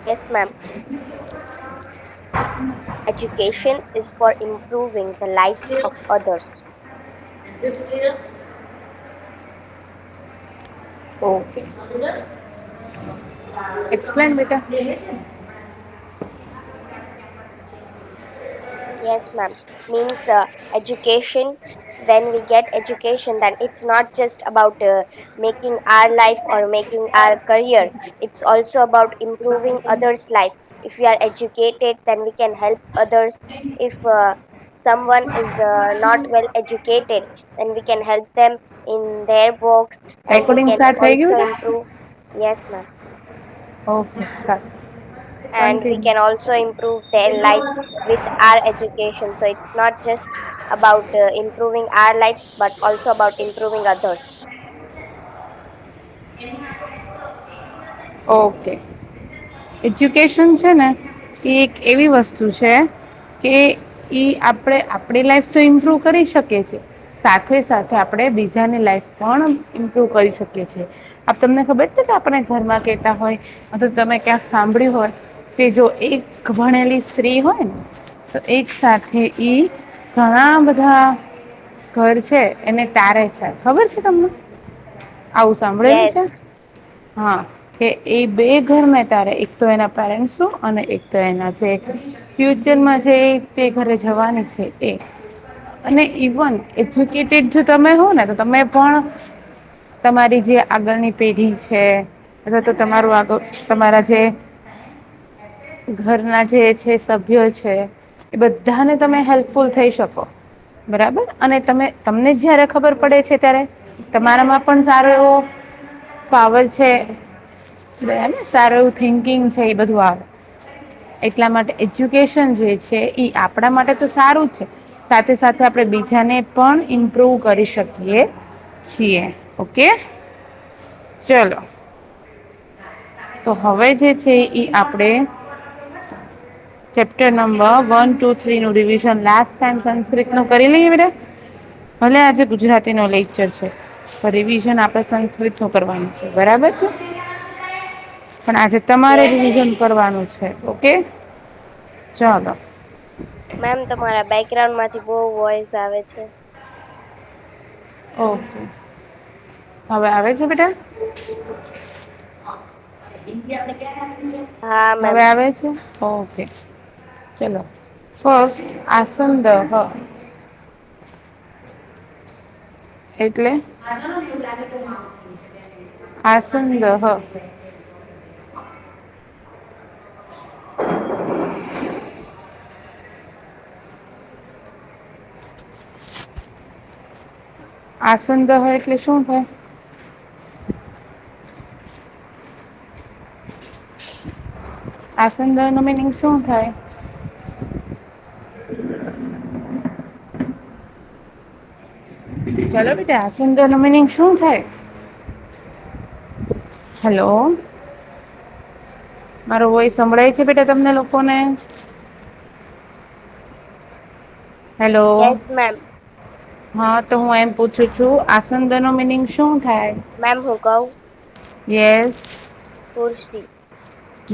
Yes, ma'am. Education is for improving the lives of others. Is this clear? Okay. Explain, beta. Yes, ma'am. Means education, when we get education, then it's not just about making our life or making our career. It's also about improving others' life. If we are educated, then we can help others. If someone is not well educated, then we can help them in their works and we Recording can start થઈ ગયું also બેટા? improve. Yes, ma'am. Okay, start. And we Continue. can also improve their lives with our education. So it's not just about improving our lives but also about improving others. Okay. Education છે ને એ એક એવી વસ્તુ છે કે એ આપણે આપણી life તો ઇમ્પ્રૂવ કરી શકીએ છીએ, સાથે સાથે આપણે બીજાની લાઈફ પણ ઇમ્પ્રૂવ કરી શકીએ છીએ. તમને ખબર છે કે આપણે ઘરમાં કહેતા હોય અથવા તમે ક્યાંક સાંભળ્યું હોય કે જો એક ભણેલી સ્ત્રી હોય ને તો એક સાથે ઈ ઘણા બધા ઘર છે એને તારે છે. ખબર છે તમને? આવું સાંભળેલું Yes, છે? હા, કે એ બે ઘરને તારે, એક તો એના પેરેન્ટ્સનું અને એક તો એના જે ફ્યુચરમાં જે તે ઘરે જવાની છે એ. અને ઇવન એજ્યુકેટેડ જો તમે હો ને તો તમે પણ તમારી જે આગળની પેઢી છે અથવા તો તમારું આગળ તમારા જે ઘરના જે છે સભ્યો છે એ બધાને તમે હેલ્પફુલ થઈ શકો. બરાબર? અને તમને જ્યારે ખબર પડે છે ત્યારે તમારામાં પણ સારો એવો પાવર છે, બરાબર, સારું એવું થિંકિંગ છે, એ બધું આવે. એટલા માટે એજ્યુકેશન જે છે એ આપણા માટે તો સારું જ છે, સાથે સાથે આપણે બીજાને પણ ઇમ્પ્રૂવ કરી શકીએ છીએ. ઓકે, ચલો. તો હવે જે છે એ આપણે ચેપ્ટર નંબર 1, 2, 3 નું રિવિઝન લાસ્ટ ટાઈમ સંસ્કૃતનું કરી લઈએ બેટા. ભલે આજે ગુજરાતીનો લેક્ચર છે પણ રિવિઝન આપણે સંસ્કૃતનું કરવાનું છે. બરાબર છે? પણ આજે તમારે yes, ma'am. રિવિઝન કરવાનું છે. ઓકે, ચાલો. મેમ, તમારા બેકગ્રાઉન્ડ માંથી બહુ વોઇસ આવે છે. ઓકે, હવે આવે છે બેટા? હા મેમ. હવે આવે છે? ઓકે, ચલો. ફર્સ્ટ આસંદહ એટલે આસંદહ આસંદહ એટલે શું થાય? આસંદહ નો મીનિંગ શું થાય? ચાલો બેટા, આસંદહ નો મીનિંગ શું થાય? હેલો, મારો વોઇસ સંભળાય છે બેટા તમને લોકોને? હેલો. Yes ma'am. હા, તો હું એમ પૂછું છું, આસંદહ નો મિનિંગ શું થાય? મેમ, હું કહું? યસ. ખુરશી.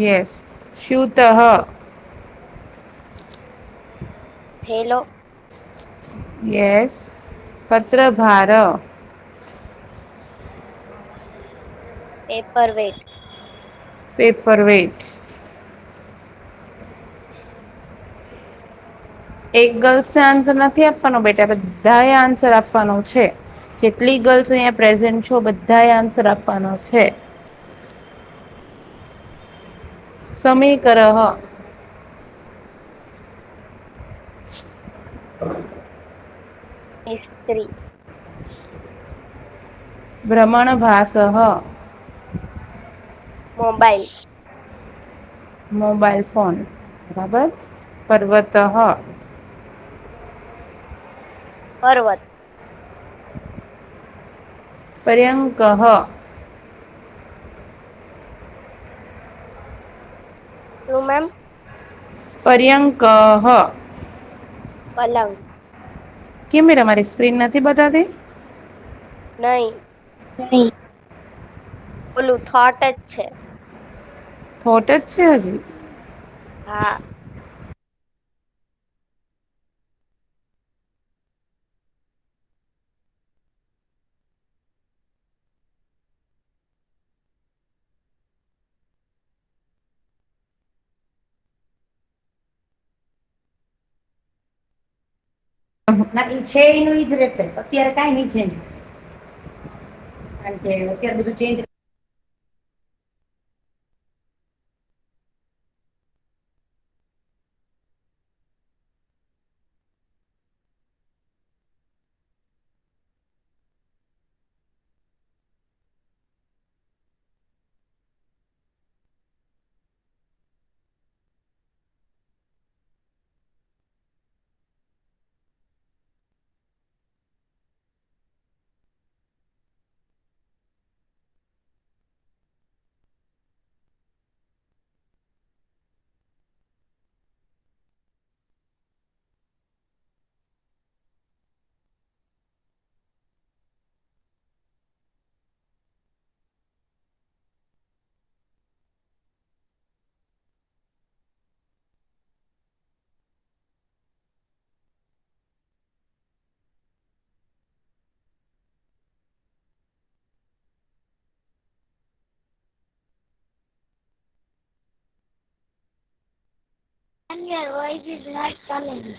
યસ. શ્યુતઃ થેલો. યસ. પત્રભાર પેપર વેટ. Paperweight. એક ગર્લ્સે આન્સર નથી આપવાનો બેટા, બધાએ આન્સર આપવાનો છે. જેટલી ગર્લ્સ અહીંયા પ્રેઝન્ટ છો બધાએ આન્સર આપવાનો છે. સમીકરહ ઇસ્ત્રી. ભ્રમણભાસહ મોબાઈલ. Mobile phone. બરાબર. પર્વતઃ પર્વત. પર્યંકઃ શું મેમ? પર્યંકઃ પલંગ. કેમ બેટા મારી સ્ક્રીન નથી બતાતી? નહીં. ઓલું થોટ જ છે. હોટ જ છે હજી. હા. ના ઈ છે એનું ઈ જ રહેશે અત્યારે કઈ નઈ ચેન્જ. કારણ કે અત્યારે બધું change. And your voice is not coming.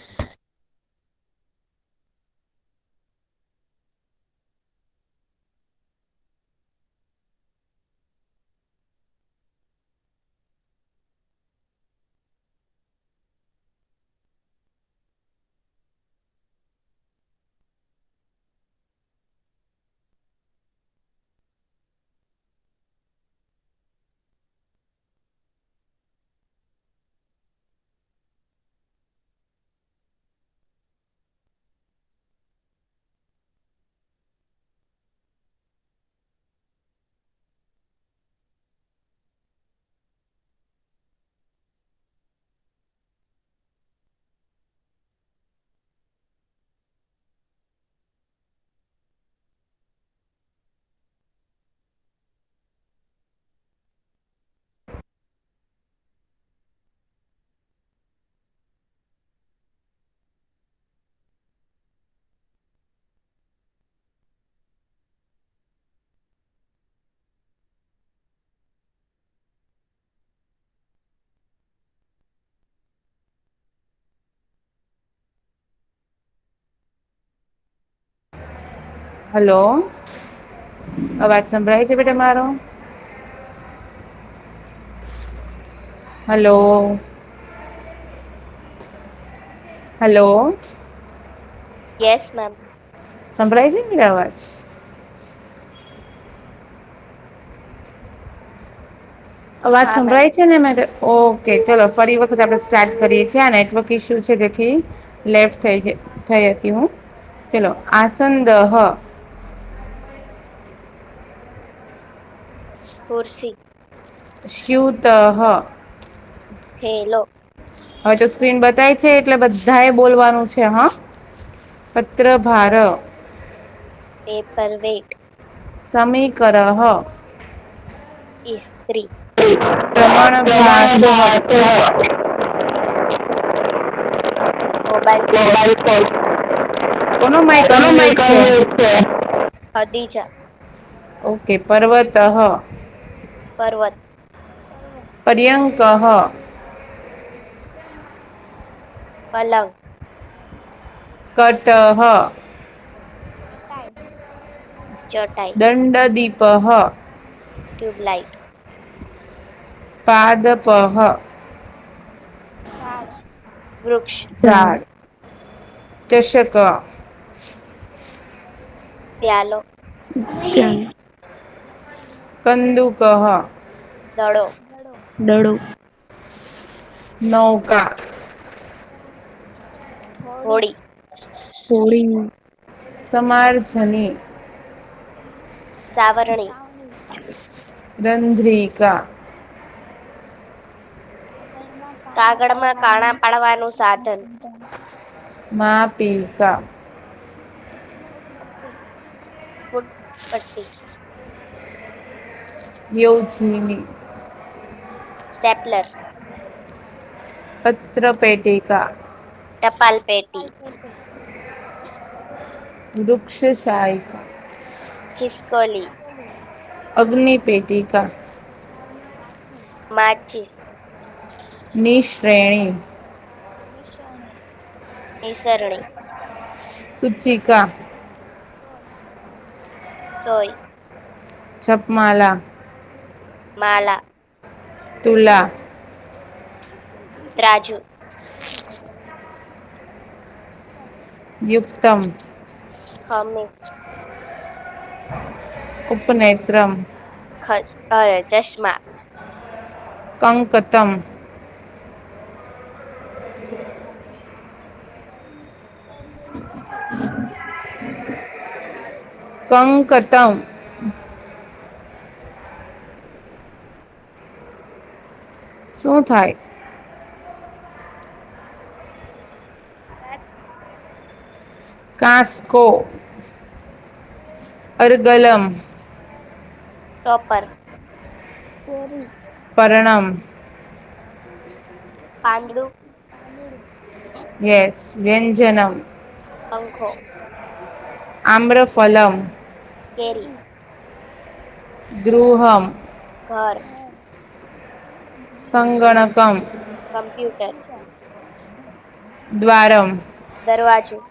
Hello અવાજ સંભળાય છે બેટા મારો. હલો. હલો. Yes ma'am. સંભળાય છે ને અવાજ. અવાજ હા મેમ. સંભળાય છે ને મેડમ. ઓકે ચલો ફરી વખત આપણે સ્ટાર્ટ કરીએ છીએ આ નેટવર્ક ઇસ્યુ છે તેથી લેફ્ટ થઈ હતી હું. ચલો આસનદહ. ખુરશી. સ્યુતઃ. થેલો. હવે તો સ્ક્રીન બતાય છે એટલે બધા એ બોલવાનું છે હા. પત્રભાર. પેપર વેટ. સમીકરહ. ઇસ્ત્રી. પ્રમાણભાસ. Mobile phone. કોનો માઈક અનમ્યુટ છે. ખદીજા. ઓકે પર્વતઃ. પર્વત. પર્યંકઃ. પલંગ. કટહ. ચટાઈ. દંડદીપહ. ટ્યુબલાઇટ. પાદપહ. વૃક્ષ. ઝાડ. ચષક. પ્યાલો. કંદુકહ. દડો. દડો. નૌકા. હોડી. હોડી. સમારજની. સાવરણી. રંધ્રિકા. કાગળમાં કાણા પાડવાનું સાધન. માપીકા. ફૂટપટ્ટી. યોજની. સ્ટેપલર. પત્રપેટિકા. ટપાલ પેટી. વૃક્ષશાયિકા. ખિસકોલી. અગ્નિપેટિકા. માચીસ. નિશ્રેણી. નિસરણી. સૂચિકા. સોય. જપમાલા. માલા. તુલા. ત્રાજુ. યુક્તમ. ખમીસ. ઉપનેત્રમ. ચશ્મા. કંકતમ. કંકતમ. શું થાય? કાંસકો. અર્ગલમ. ટોપર. પરણમ. પાંદડું. યસ. વ્યંજનમ. પંખો. આમ્રફલમ. કેરી. ગૃહમ. ઘર. સંગણકમ. કમ્પ્યુટર. દ્વારમ. દરવાજો.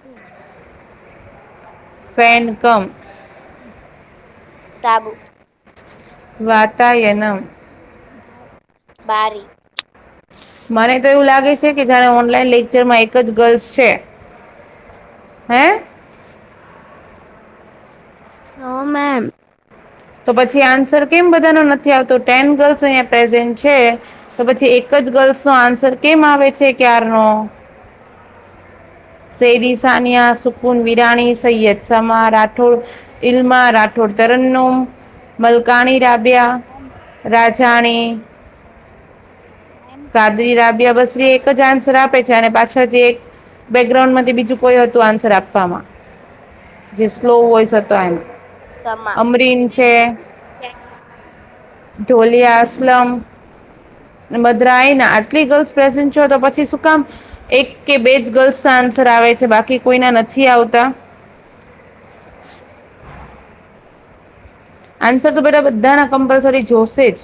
ફેનકમ. સાબુ. વાતાયનમ. બારી. મને તો એવું લાગે છે કે જાણે ઓનલાઈન લેક્ચરમાં એક જ ગર્લ્સ છે. હે? નો મેમ. તો પછી આન્સર કેમ બધાનો નથી આવતો? 10 ગર્લ્સ અહીંયા પ્રેઝન્ટ છે, તો પછી એક જ ગર્લ્સનો આન્સર કેમ આવે છે ક્યારનો? સૈદી સાનિયા, સુકૂન વિરાણી, સૈયદ સમા, રાઠોડ ઇલ્મા, રાઠોડ તરન્નુમ, મલકાણી રાબિયા, રાજાણી, કાદરી રાબિયા બસરી એક જ આન્સર આપે છે, અને પાછળથી એક બેકગ્રાઉન્ડમાંથી બીજું કોઈ હતું આન્સર આપવામાં, જે સ્લો વોઇસ હતો એમ. સમા. અમરીન છે, ઢોલિયા અસલમ, મદરાઈના. આટલી ગર્લ્સ પ્રેઝન્ટ છો તો પછી શું કામ એક કે બે જ ગર્લ્સ આન્સર આવે છે, બાકી કોઈના નથી આવતા? આન્સર તો બેટા બધાના કમ્પલસરી જોશે જ.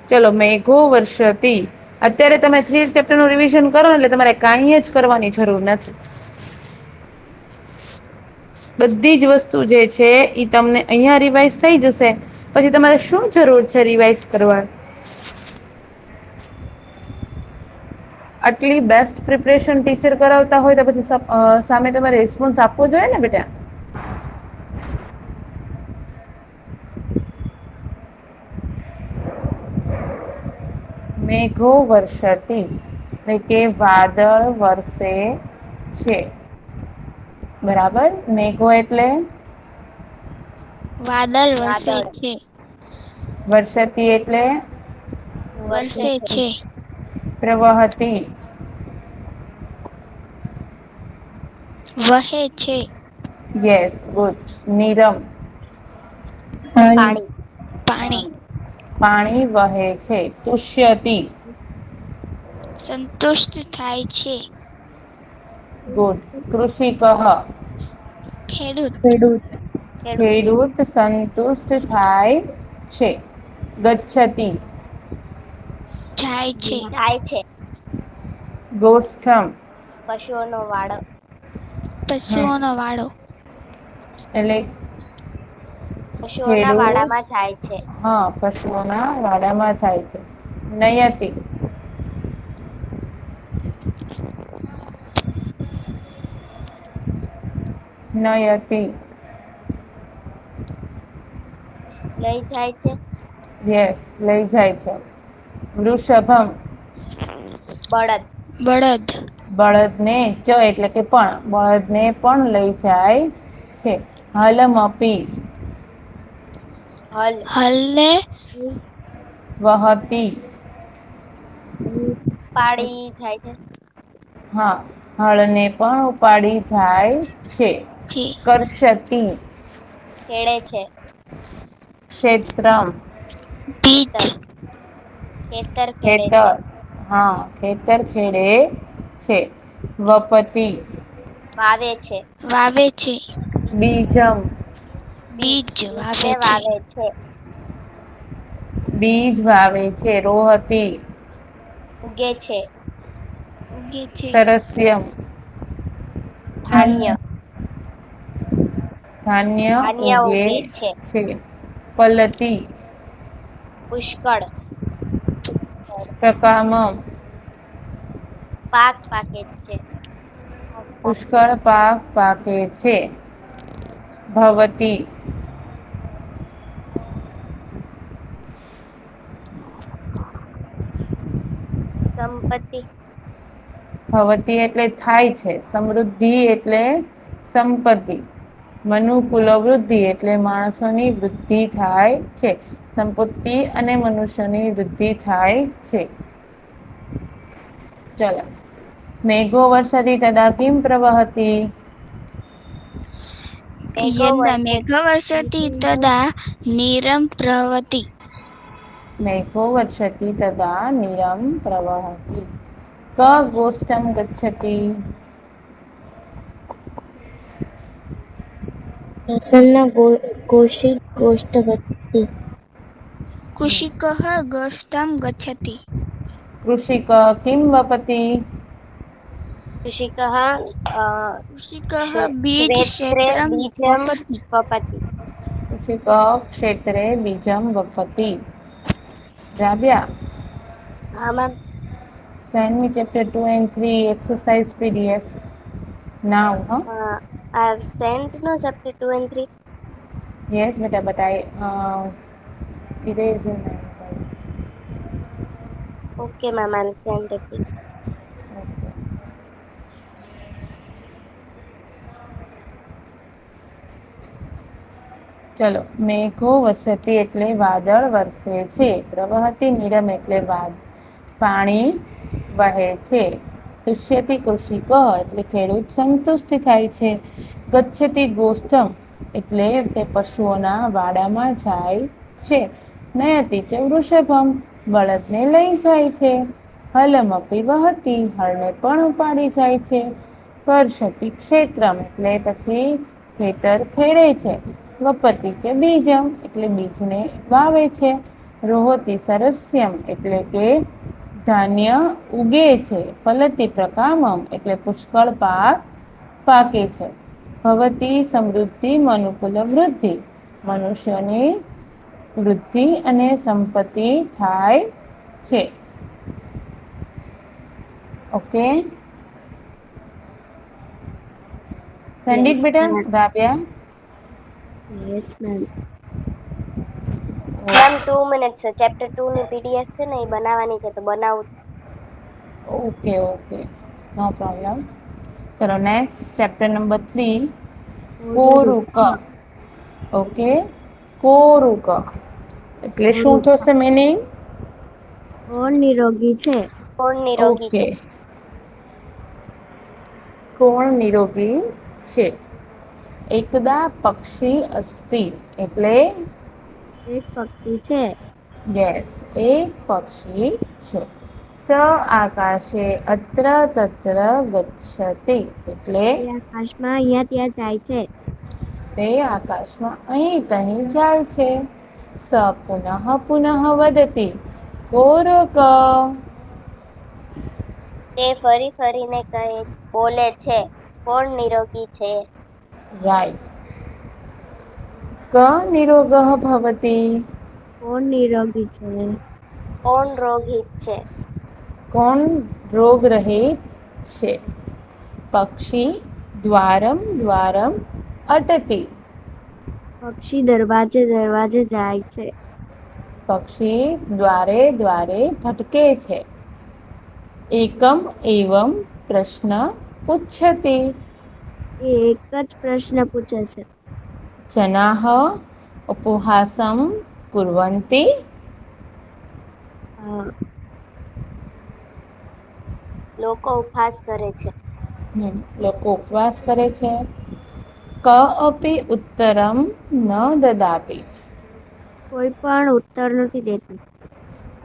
ચલો, મેઘો વર્ષતી. અત્યારે તમે 3 ચેપ્ટરનું રિવિઝન કરો ને એટલે તમારે કાંઈ જ કરવાની જરૂર નથી. બધી જ વસ્તુ જે છે એ તમને અહીંયા રિવાઇઝ થઈ જશે. પછી તમારે શું જરૂર છે રિવાઇઝ કરવા? આટલી બેસ્ટ પ્રિપરેશન ટીચર કરાવતા હોય તો પછી સામે તમારે રિસ્પોન્સ આપવો જોઈએ ને બેટા. મેઘો વર્ષતી એટલે કે વાદળ વરસે છે. બરાબર. મેઘો એટલે વાદળ વરસે વાદળ. છે. વર્ષતી એટલે વરસે વરસે છે. છે. પ્રવહતી. વહે છે. Yes, good. નીરમ. પાણી. પાણી. પાણી વહે છે. તુષ્યતિ. સંતુષ્ટ થાય છે. ગુડ. કૃષિકઃ. ખેડૂત. ખેડૂત. ખેડૂત સંતુષ્ટ થાય છે. ગચ્છતિ. જાય છે. જાય છે. ગોષ્ઠમ. પશુઓનો વાડો. પશુઓનો વાડો. એટલે પશુઓના ખેડૂત, વાડામાં જાય છે. હા, પશુઓના વાડામાં જાય છે. નયતિ. નયતિ. લઈ જાય છે. યસ, લઈ જાય છે. વૃષભમ. બળદ. બળદ. બળદને ચ એટલે કે પણ, બળદને પણ લઈ જાય છે. હલમપી. હલ. હલને વહતી. પાડી જાય છે. હા, હળને પણ ઉપાડી જાય છે. છે. કર્ષતિ. ખેડે છે. ક્ષેત્રમ. બીજ. ખેતર. ખેતર ખેડે છે. ખેતર. હા, ખેતર ખેડે છે. વપતિ. વાવે છે. વાવે છે. બીજમ. બીજને વાવે છે. બીજ વાવે છે. રોહતી. ઉગે છે. ઉગે છે. સરસ્યમ. ધાન્ય. ધાન્ય ઉગે છે. ફલતી. પુષ્કળ. પ્રકામમ. પાક પાકે છે. પુષ્કળ પાક પાકે છે. ભવતી. સંપત્તિ. ભવતી એટલે થાય છે. સમૃદ્ધિ એટલે સંપત્તિ. મનુકુલ વૃદ્ધિ એટલે માણસોની વૃદ્ધિ થાય છે. સંપત્તિ અને મનુષ્યની વૃદ્ધિ થાય છે. ચલો. મેઘો વર્ષતિ તદા કિમ પ્રવહતિ. મેઘો યદા વર્ષે મેઘવર્ષતિ તદા નીરમ પ્રવહતિ. મેઘો વર્ષતિ તદા નીરમ પ્રવહતિ. ક ગોષ્ઠમ ગચ્છતિ. પ્રસન્ન કૌશિક ગોષ્ઠ ગતિ. કુશિકઃ ગોષ્ઠં ગચ્છતિ. કૃષિક કિમ વપતિ. કૃષિકઃ કુશિકઃ બીજ ક્ષેત્રે ક્ષેત્રં બીજમ વપતિ. વપતિ. કૃષિક ક્ષેત્રે બીજમ વપતિ. રાબ્યા. હા ma'am. Send me chapter 2 and 3 exercise PDF now. Huh? I have sent no chapter 2 and 3. Yes, beta, but I erase in my mobile. Okay ma'am, I'll send it. Okay. ચલો. મેઘો વર્ષતિ એટલે વાદળ વરસે છે. પ્રવહતિ નીરમ એટલે પાણી વહે છે. તુષ્યતિ કૃષિક એટલે ખેડૂત સંતુષ્ટ થાય છે. ગચ્છતિ ગોષ્ઠમ એટલે તે પશુઓના વાડામાં જાય છે. નયતિ ચ વૃષભમ બળદને લઈ જાય છે. હલમપી વહતી હળને પણ ઉપાડી જાય છે. કર્ષતિ ક્ષેત્રમ એટલે પછી ખેતર ખેડે છે. વપતિ છે બીજમ એટલે બીજને વાવે છે. રોહતી સરસ્યમ એટલે કે ધાન્ય ઉગે છે. ફલતી પ્રકામમ એટલે પુષ્કળ પાક પાકે છે. ભવતી સમૃદ્ધિ મનુકુલ વૃદ્ધિ મનુષ્યની વૃદ્ધિ અને સંપત્તિ થાય છે. ઓકે. સંદીપ Yes, બેટા. ma'am. રાબ્યા. Yes, ma'am. Ma'am 2 minutes chapter 2 ની પીડીએફ છે ને એ બનાવવાની છે તો બનાવું. ઓકે ઓકે, નો પ્રોબ્લેમ. ચલો નેક્સ્ટ ચેપ્ટર નંબર 3 કોરુક. ઓકે. કોરુક એટલે શું થશે મીનિંગ? કોણ નિરોગી છે? કોણ નિરોગી ઓકે. છે? કોણ નિરોગી છે? એકદા પક્ષી અસ્તિ એટલે એક પક્ષી છે. યસ, એક પક્ષી છે. સ આકાશે અત્ર તત્ર ગચ્છતિ એટલે તે આકાશમાં અહીંયા ત્યાં જાય છે. તે આકાશમાં અહીં તહીં જાય છે. સ પુનઃ પુનઃ વદતિ કોરુક. તે ફરી ફરીને બોલે છે કોણ નિરોગી છે? રાઈટ. ક નિરોગઃ ભવતિ. કોણ નિરોગી છે? કોણ રોગિત છે? કોણ રોગરહિત છે? પક્ષી દ્વારમ દ્વારમ અટતિ. પક્ષી દરવાજે દરવાજે જાય છે. પક્ષી દ્વારે દ્વારે ભટકે છે. એકમ એવમ પ્રશ્ન પુચ્છતિ. એ એક જ પ્રશ્ન પૂછે છે. જનાઃ ઉપહાસં કુર્વન્તિ. લોકો ઉપવાસ કરે છે. લોકો ઉપવાસ કરે છે. ક અપી ઉત્તરમ ન દદાતિ. કોઈ પણ ઉત્તર નથી દેતું.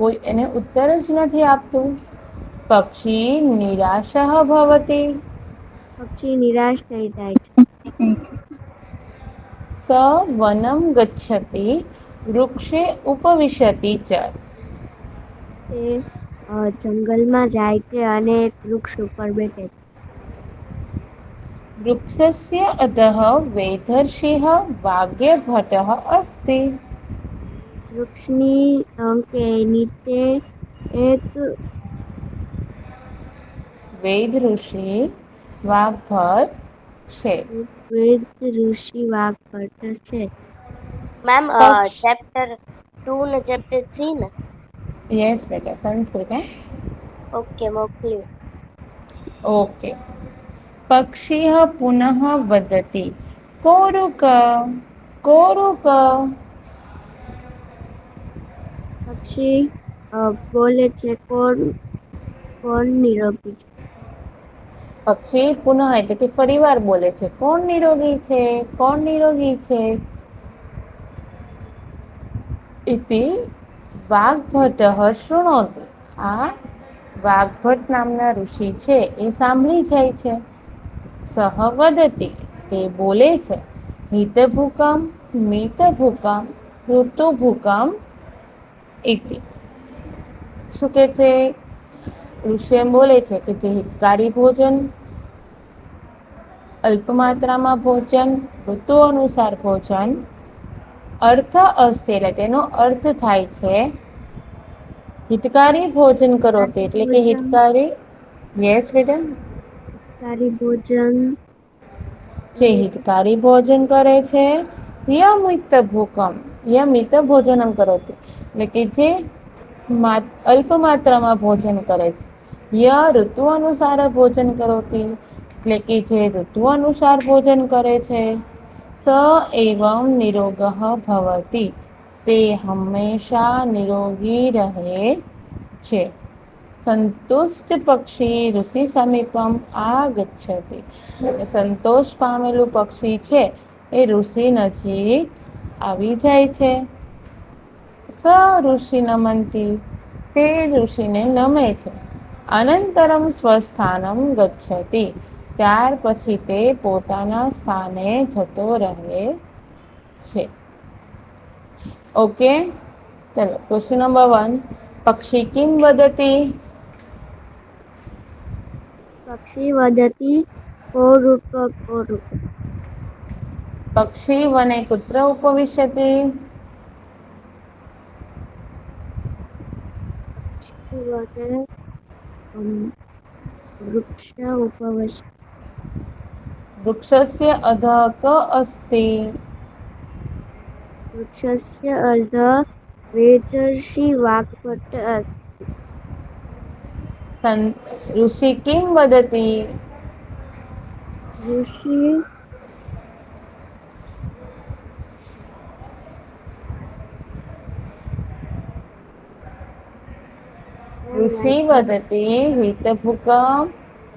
કોઈ એને ઉત્તર જ નથી આપતું. પક્ષી નિરાશઃ ભવતિ. પક્ષી નિરાશ થઈ જાય છે. સ વનમ ગચ્છતિ વૃક્ષે ઉપવિશતિ ચ. તે જંગલમાં જાય છે અને એક વૃક્ષ ઉપર બેઠે છે. વૃક્ષસ્ય અધઃ વેધર્ષિઃ વાગ્યભટઃ અસ્તિ. વૃક્ષની કે નીચે એક વેદ ઋષિ વાગ્ભટ છે. વેદ ઋષિ વાગ્ભટ છે. મેમ પક્ષ ચેપ્ટર 2 ને ચેપ્ટર 3 ને. યસ બેટા સંસ્કૃત. ઓકે મોકલ્યું. ઓકે. પક્ષિઃ પુનઃ વદતિ કોરુક કોરુક. પક્ષી બોલે છે કોણ કોણ નિરોગી છે. પક્ષી પુનઃ એટલે કે ફરી વાર બોલે છે કોણ નિરોગી છે કોણ નિરોગી છે. ઇતિ વાગ્ભટઃ શૃણોતિ. આ વાગ્ભટ નામના ઋષિ છે એ સાંભળી જાય છે. સહ વદતિ તે બોલે છે હિતભૂકમ મિતભૂકમ ઋતુભૂકમ ઇતિ. શું કે છે ઋષિ એમ બોલે છે કે જે હિતકારી ભોજન, અલ્પ માત્રામાં ભોજન, ઋતુ અનુસાર ભોજન, અર્થ અસ્તિ એટલે તેનો અર્થ થાય છે હિતકારી ભોજન કરોતિ એટલે કે હિતકારી. યસ બેટા. સારી ભોજન જે હિતકારી ભોજન કરે છે યમિત ભૂકમ યમિત ભોજનમ કરોતિ એટલે કે જે અલ્પ માત્રામાં ભોજન કરે છે. ય ઋતુ અનુસાર ભોજન કરોતિ એટલે કે જે ઋતુ અનુસાર ભોજન કરે છે. સ એવં નિરોગઃ ભવતિ તે હંમેશા નિરોગી રહે છે. સંતુષ્ટ પક્ષી ઋષિ સમીપમ આગચ્છતિ. સંતોષ પામેલું પક્ષી છે એ ઋષિ નજીક આવી જાય છે. સ ઋષિ નમંતી તે ઋષિને નમે છે. અનંતરમ સ્વસ્થાનમ ગચ્છતિ ત્યાર પછી તે પોતાના સ્થાને જતો રહે છે. ઓકે ચલો ક્વેશ્ચન નંબર 1. પક્ષી કિમ વદતિ. પક્ષી વદતિ કોરુક કોરુક. પક્ષી વને કુત્ર ઉપવિશતિ. પક્ષી વને વૃક્ષ ઉપવિશતિ. વૃક્ષસ્ય અધઃ ક અસ્તિ. વૃક્ષસ્ય અધઃ વેદર્ષિ વાગ્ભટ અસ્તિ. ઋષિ કિમ વદતિ. ઋષિ ઋષિ વદતિ હિતભૂકમ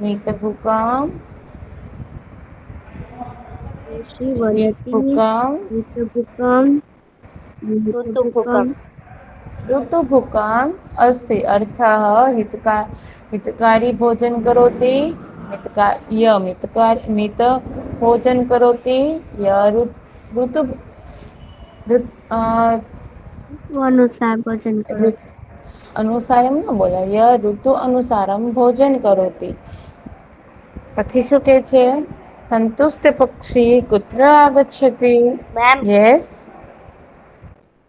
મિતભૂકમ ઋષિ વદતિ હિતભૂકમ હિતભૂકમ મિતભૂકમ ઋતુભૂકમ અસ્તિ. અર્થઃ हितकारी भोजन करोति मित भोजन करोति ऋतु અનુસાર ભોજન કરો. अनुसार એમ ન બોલાય ઋતુ અનુસારમ ભોજન કરોતિ. પછી શું કે છે સંતુષ્ટ પક્ષી કુત્ર આગચ્છતિ. Ma'am yes.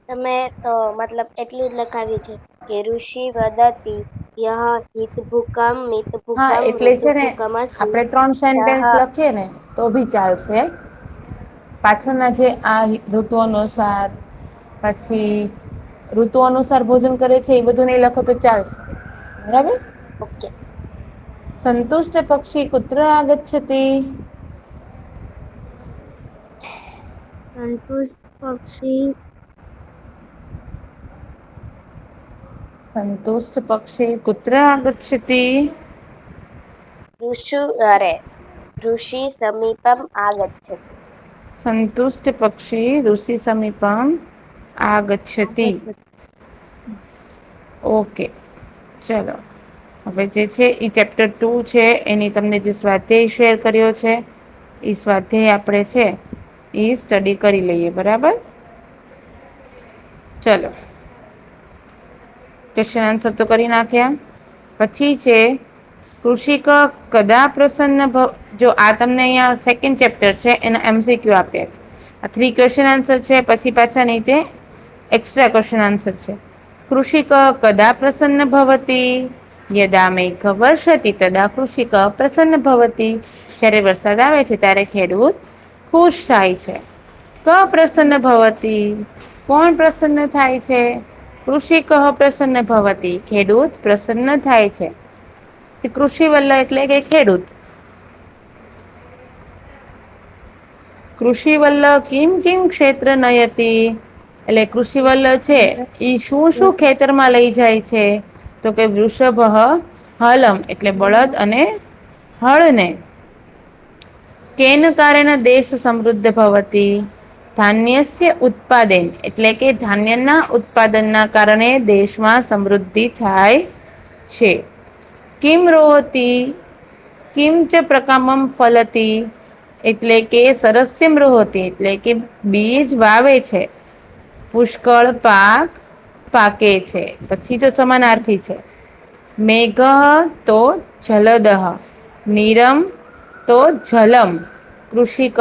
તમે તો મતલબ એટલું જ લખાવ્યું છે કે ઋષિ વદતિ યહ હિતભૂકમ હા મિતભૂકમ એટલે છે ને ઋતુભૂકમ અસ્તિ આપણે 3 સેન્ટેન્સ સહ. લખીએ ને તો ભી ચાલશે. પાછળના જે આ ઋતુ અનુસાર પછી ઋતુ અનુસાર ભોજન કરે છે એ બધું નહીં લખો તો ચાલશે. બરાબર. ઓકે. સંતુષ્ટ પક્ષી કુત્ર આગચ્છતિ. સંતુષ્ટ પક્ષી સંતુષ્ટ પક્ષી કુત્ર આગચ્છતિ. ઋષિ સમીપમ આગચ્છતિ. સંતુષ્ટ પક્ષી ઋષિ સમીપમ આગચ્છતિ. ઓકે, ચલો. હવે જે છે એ ચેપ્ટર 2 છે એની તમને જે સ્વાધ્યાય શેર કર્યો છે એ સ્વાધ્યાય આપણે છે એ સ્ટડી કરી લઈએ, બરાબર? ચલો, ક્વેશ્ચન આન્સર તો કરી નાખ્યા. પછી છે કૃષિક કદા પ્રસન્ન ભવ. જો આ તમને અહીંયા સેકન્ડ ચેપ્ટર છે એના MCQ આપ્યા છે. આ 3 ક્વેશ્ચન આન્સર છે, પછી પાછા નીચે એક્સ્ટ્રા ક્વેશ્ચન આન્સર છે. કૃષિક કદા પ્રસન્ન ભવતી? યદા મેઘ વર્ષતિ તદા કૃષિક પ્રસન્ન ભવતી. જ્યારે વરસાદ આવે છે ત્યારે ખેડૂત ખુશ થાય છે. ક પ્રસન્ન ભવતી? કોણ પ્રસન્ન થાય છે? કૃષિક પ્રસન્ન ભવતી. ખેડૂત પ્રસન્ન થાય છે. કૃષિ વલ્લ એટલે કે ખેડૂત. કૃષિ વલ્લ કિમ કિમ ક્ષેત્ર નયતિ? એટલે કૃષિ વલ્લ છે એ શું શું ખેતરમાં લઈ જાય છે? તો કે વૃષભ હલમ એટલે બળદ અને હળને. કેન કારણે દેશ સમૃદ્ધ ભવતી? ધાન્યસ્ય ઉત્પાદન એટલે કે ધાન્યના ઉત્પાદનના કારણે દેશમાં સમૃદ્ધિ થાય છે. કિમ રોહતી? કિમ ચ પ્રકામમ ફલતી? એટલે કે સરસ્યમ રોહતી એટલે કે બીજ વાવે છે. પુષ્કળ પાક પાકે છે. પછી તો સમાનાર્થી છે. મેઘ તો જલદ, નીરમ તો જલમ, કૃષિક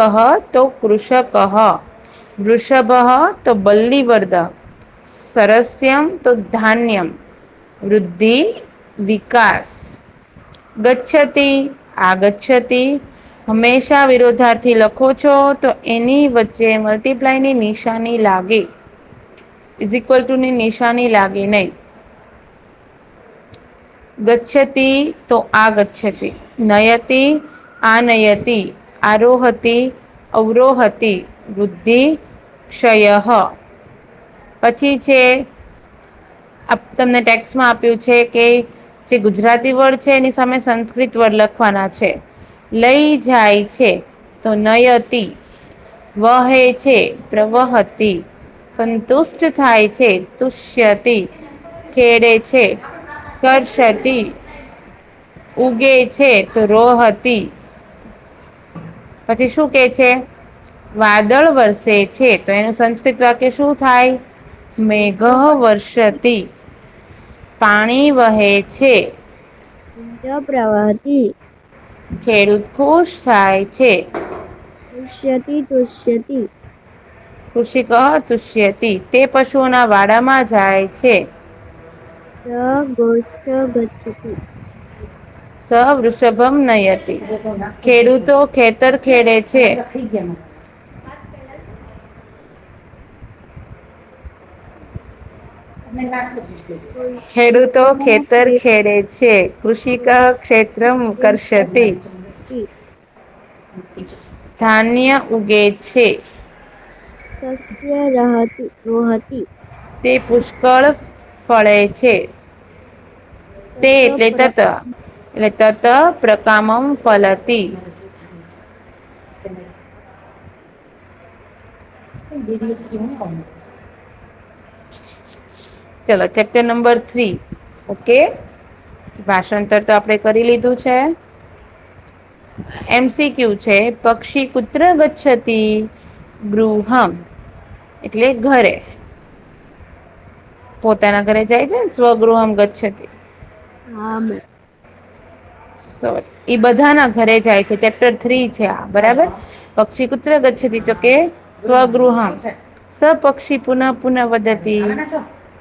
તો કૃષક, વૃષભ તો બલ્લીવર્ધ, સરસ્યમ તો ધાન્યમ, વૃદ્ધિ વિકાસ. ગચ્છતિ આગચ્છતિ હંમેશા વિરોધાર્થી લખો છો તો એની વચ્ચે મલ્ટીપ્લાયની નિશાની લાગે, ઇઝ ઇક્વલ ટુ ની નિશાની લાગે નહીં. ગચ્છતિ તો આગચ્છતિ, નયતિ આનયતિ, આરોહતિ અવરોહતિ, વૃદ્ધિ ક્ષય. પછી છે તમને ટેક્સ્ટમાં આપ્યું છે કે જે ગુજરાતી વર્ડ છે એની સામે સંસ્કૃત વર્ડ લખવાના છે. લઈ જાય છે તો નયતિ, વહે છે પ્રવહતિ, સંતુષ્ટ થાય છે તુષ્યતિ, ખેડે છે કર્ષતિ, ઉગે છે તો રોહતિ. પછી શું કે છે? વાદળ વરસે છે તો એનું સંસ્કૃત વાક્ય શું થાય? મેઘ વર્ષતિ. પાણી વહે છે, ઇન્દ્ર પ્રવહતી. ખેડૂત ખુશ થાય છે, તુષ્યતિ તુષ્યતિ. કૃષિક તુષ્યતિ. તે પશુઓના વાડામાં જાય છે, સ ગોષ્ઠ ગચ્છતિ. સ વૃષભમ નયતિ. ખેડૂતો ખેતર ખેડે છે, ખેડૂતો ખેતર ખેડે છે, કૃષિક ક્ષેત્રમ કર્ષતિ. ધાન્ય ઉગે છે, સસ્ય રોહતી. તે પુષ્કળ ફળે છે. તે એટલે તત એટલે તત પ્રકામમ ફલતી. ચલો ચેપ્ટર નંબર 3. ઓકે, ભાષાંતર તો આપણે કરી લીધું છે. MCQ છે પક્ષી કુત્ર ગચ્છતિ? ગૃહમ એટલે ઘરે, પોતાના ઘરે જાય છે ને, સ્વગૃહમ ગચ્છતિ. હા મેં. સોરી, એ બધાના ઘરે જાય છે. ચેપ્ટર 3 છે આ, બરાબર? પક્ષી કુત્ર ગચ્છતિ તો કે સ્વગૃહમ. સ પક્ષી પુનઃ પુનઃ વદતિ.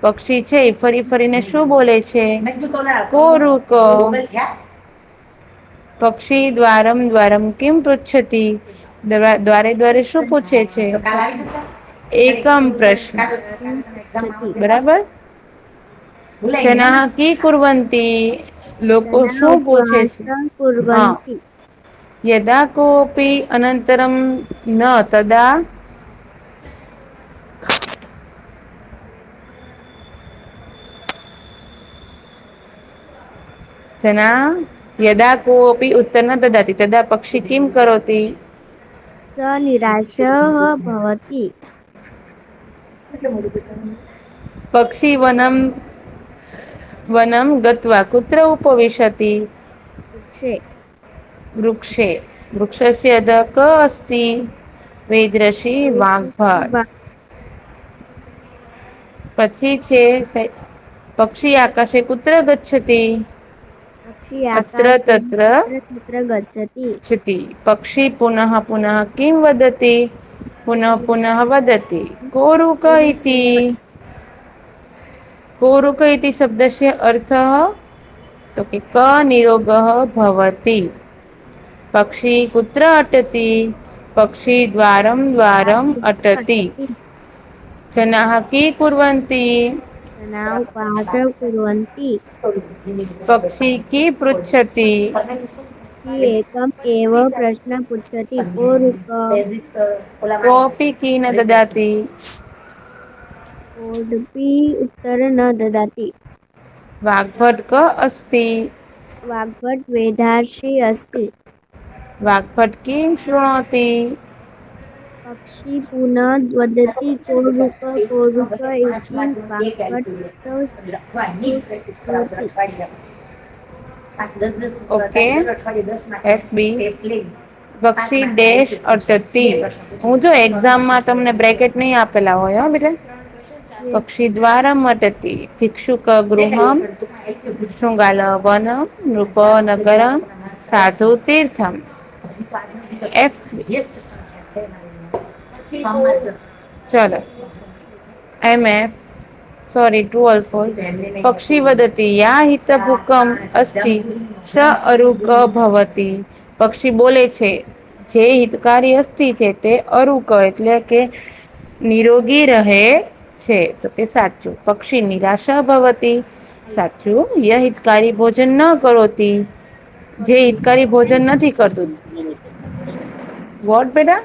પક્ષી છે એ ફરી ફરીને શું બોલે છે? કોરુક. પક્ષી દ્વારમ દ્વારમ કિમ પૃચ્છતિ? દ્વારે દ્વારે શું પૂછે છે? એકમ પ્રશ્ન, બરાબર? જનાહ કી કુર્વંતી? લોકો જના શું પૂછે છે? ઉપવાસં હા. કુર્વન્તિ. યદા કોપી અનંતરમ ન તદા જના યદા કોપી ઉત્તર ન દદાતિ તદા પક્ષી કિમ કરોતિ? સ નિરાશઃ ભવતિ. પક્ષી વનમ વનમ ગત્વા કુત્ર ઉપવિશતિ? વૃક્ષે. વૃક્ષે. વૃક્ષસ્ય અધઃ ક અસ્તિ? વેદરશિ વાગ્ભટ. પછી છે પક્ષી આકાશે કુત્ર ગચ્છતિ? પક્ષી અત્ર આકાશે તત્ર તત્ર તત્ર ગચ્છતિ. ગચ્છતિ. પક્ષી પુનઃ પુનઃ કિમ વદતિ? પુનઃ પુનઃ વદતિ કોરુક ઇતિ. कोरुक इति शब्दस्य अर्थः तो कि क निरोगः भवति। पक्षी कुत्र अटति? पक्षी द्वारं द्वारम् अटति। जनाः कि कुर्वन्ति? जनाः उपहासं कुर्वन्ति। पक्षी कि पृच्छति? पक्षी एकम् एव प्रश्नं पृच्छति कोरुक। कोऽपि कि न ददाति। कोऽपि उत्तरं न ददाति। वाग्भट क अस्ति? वाग्भट वेदर्षि अस्ति। वाग्भट किं शृणोति? पक्षी पुनः वदति कोरुक कोरुक इति वाग्भट श्रुणोति। ओके FB પક્ષી ડેશ અટતી. હું જો એક્ઝામમાં તમને બ્રેકેટ નહીં આપેલા હોય હો બેટા. પક્ષી દ્વારમ અટતી. ભિક્ષુક ગૃહમ શૃંગાલ વનમ નૃપ નગરમ સાધુ તીર્થમ. F ચલો MF sorry true all fall. पक्षी वदति या हितभुकम अस्ति स अरुक भवति. पक्षी बोले છે જે હિતકારી અસ્તિ છે તે અરુક એટલે કે નિરોગી રહે છે. તો તે સાચું. પક્ષી નિરાશા ભવતિ. સાચું. ય હિતકારી ભોજન ન કરોતિ. જે હિતકારી ભોજન નથી કરતું. વોટ બેટા?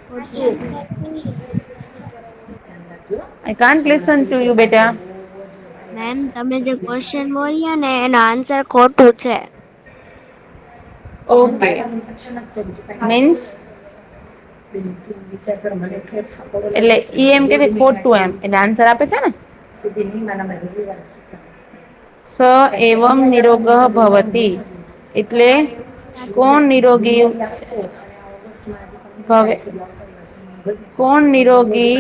ખોટું. I can't listen to you બેટા. મેમ તમે જે ક્વેશ્ચન બોલ્યા ને એનો આન્સર ખોટું છે. ઓકે મીન્સ એટલે ઈ એમ કે ખોટું એમ એટલે આન્સર આપે છે ને. સ એવમ નિરોગઃ ભવતિ એટલે કોણ નિરોગી ભવે? કોણ નિરોગી?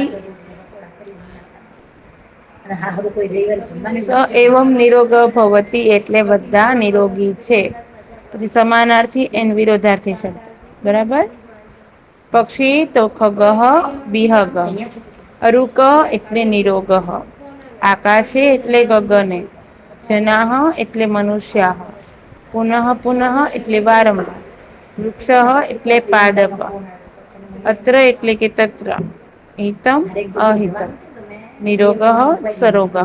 સ એવમ નિરોગ ભવતિ એટલે બધા નિરોગી છે. પછી સમાનાર્થી એન વિરોધાર્થી શબ્દ બરાબર. પક્ષી તો ખગઃ વિહગ. અરુક એટલે નિરોગઃ. આકાશે એટલે ગગને. જનાઃ એટલે મનુષ્યાઃ. પુનઃ પુનઃ એટલે વારંવાર. વૃક્ષઃ એટલે પાદપ. અત્ર એટલે કે તત્ર. હિતમ અહિતમ. નિરોગઃ સરોગઃ.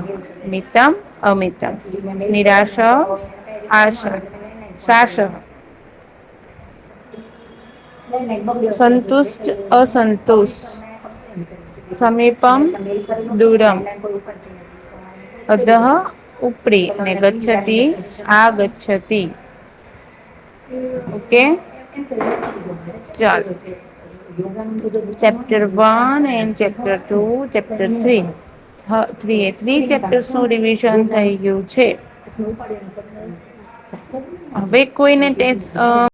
મિતમ અમિતમ. નિરાશ આશ શાસ. સંતુષ્ટ અસંતુષ્ટ. સમીપમ દૂરમ. અધઃ ઉપરી અને ગચ્છતિ આગચ્છતિ. ઓકે ચાલો. ચેપ્ટર 1 એન્ડ ચેપ્ટર 2 ચેપ્ટર 3 3 ચેપ્ટર્સનું રિવિઝન થઈ ગયું છે. હવે કોઈને ટેસ્ટ